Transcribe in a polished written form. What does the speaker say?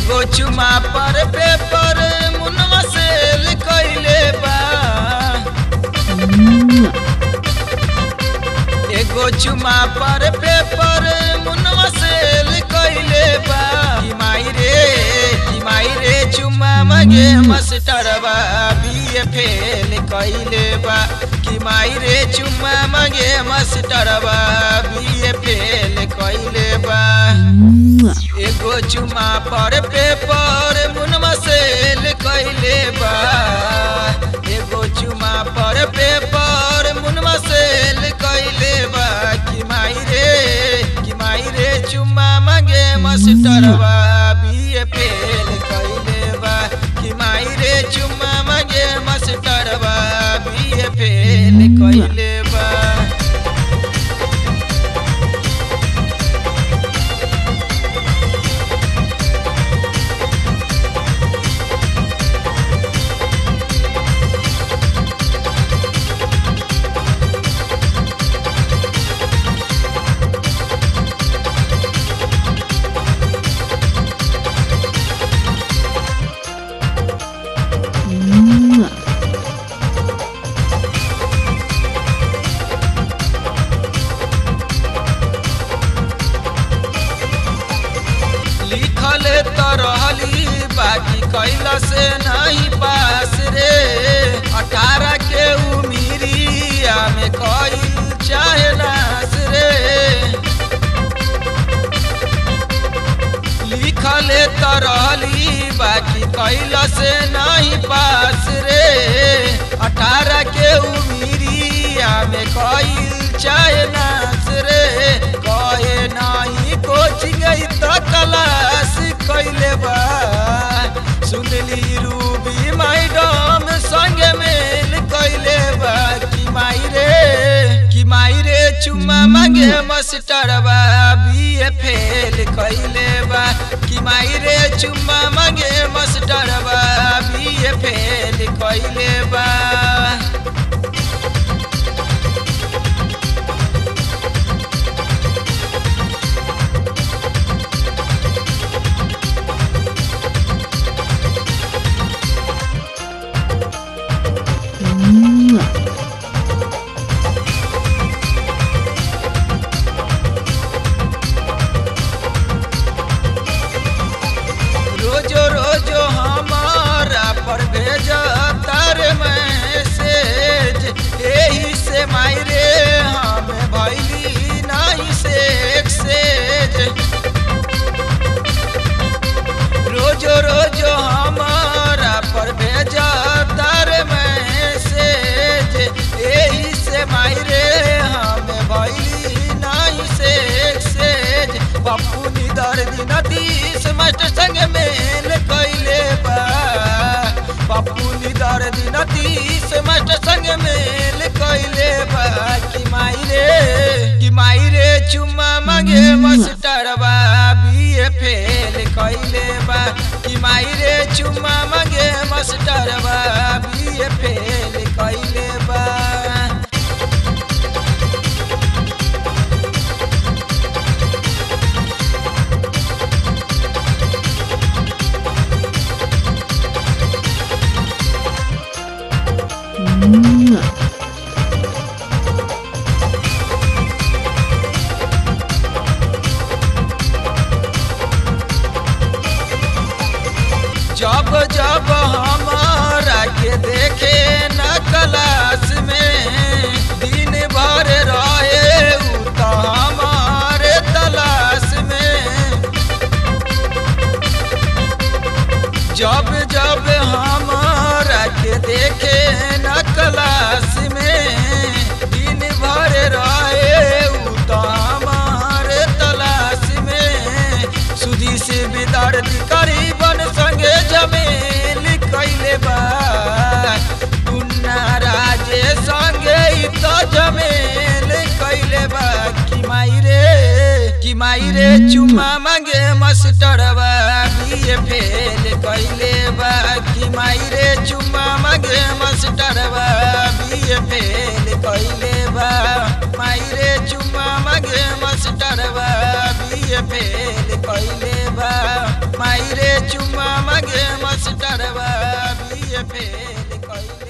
एगो चुमा पर पेपर मुनवा से लिखले बा। एगो चुमा पर पेपर मुनवा से लिखले बा। कि माई रे चुमा मगे मास्टरवा बीए फेल कइले बा। कि माई रे चुमा मगे मास्टरवा बीए फेल कइले बा। एगो चुमा पर पेपर मुनवा से लिखले बा। एगो चुमा पर पेपर मुनवा से लिखले बा। कि माई रे चुमा मगे मास्टरवा बीए फेल कइले बा। कि माई रे चुमा मगे मास्टरवा बीए फेल कइले बा। लिखले तो रहली बाकी कैला से नहीं पास रे। 18 के उमिरिया में कइल चाहे नास रे। लिखले तो रहली बाकी कैला से नहीं पास रे। 18 के उमिरिया में कइल चाहे नास रे। कहे नहीं कोचिंग तो क्लास कइले बा। सुनली रूबी मैडम संग मेल कइले बा। कि माई रे चुमा मांगे मास्टरवा बीए फेल कइले बा। कि माई रे चुमा मांगे मास्टरवा बीए फेल कइले बा। रोजो हमारा पर भेज तार मैसेज। यही से माई रे हमें भैली नहीं से एक्सेज। रोजो हमारा पर भेज तार मैसेज। यही से माई रे हमें भैली नहीं से एक्सेज। पप्पू निदर दिन 30 मास्टर संग मेल कइले बा। पप्पू निदर दिन 30 मास्टर संग मेल कइले बा। कि माई रे चुमा मांगे मास्टरवा बीए फेल कइले बा। कि माई रे चुमा मांगे मास्टरवा बीए फेल कइले बा। जब हमारा के देखे न क्लास में। दिन भर रहे उ तो हमारे तलाश में। जब हमारा के देखे न क्लास में। दिन भर रहे उ तो हमारे तलाश में। सुधी से विदार्थी करीबन संगे जमेल कइले बा। टुन्ना राजे संगे तो जमेल कइले बा। कि माई रे चुमा मांगे मास्टरवा बीए फेल कइले बा। कि माई रे चुमा मांगे मास्टरवा बीए फेल कइले बा। माई रे चुमा मांगे मास्टरवा बीए फेल कइले बा। माई रे चुम्मा मगे मास्टरवा बीए फेल कइले।